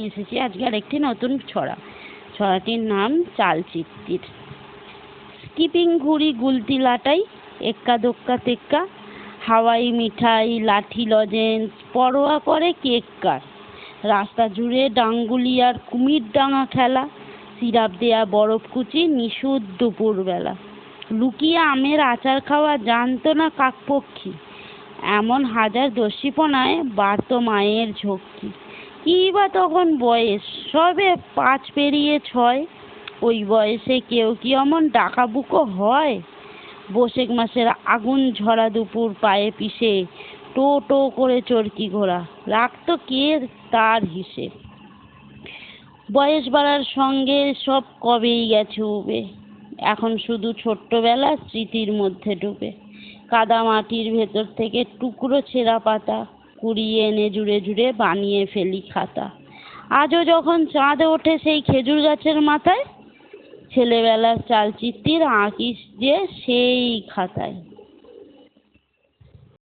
নিয়ে এসেছি আজকে আরেকটি নতুন ছড়া। ছড়াটির নাম চালচিত্তির। স্কিপিং ঘুড়ি গুলতি লাটাই, এক্কা দোক্কা তেক্কা, হাওয়াই মিঠাই লাঠি লজেন্স, পরোয়া করে কেক কার, রাস্তা জুড়ে ডাঙ্গুলি আর কুমির ডাঙা খেলা, সিরাপ দেয়া বরফ কুচি নিশুত দুপুরবেলা, লুকিয়ে আমের আচার খাওয়া জানতো না কাকপক্ষী, এমন হাজার দস্যিপনায় বাড়তো মায়ের ঝক্কি। কি বা তখন বয়স, সবে 5 পেরিয়ে 6, ওই বয়সে কেউ কি অমন ডাকাবুকো হয়? বৈশাখ মাসের আগুন ঝরা দুপুর পায়ে পিষে টো টো করে চরকি ঘোড়া, রাখতো কে তার হিসেব? বয়স বাড়ার সঙ্গে সব কবেই গেছে উবে, এখন শুধু ছোট্টবেলা স্মৃতির মধ্যে ডুবে। কাদা মাটির ভেতর থেকে টুকরো ছেঁড়া পাতা কুড়িয়ে এনে জুড়ে জুড়ে বানিয়ে ফেলি খাতা। আজও যখন চাঁদ ওঠে সেই খেজুর গাছের মাথায়, ছেলেবেলার চালচিত্তির আঁকিস যে সেই খাতায়।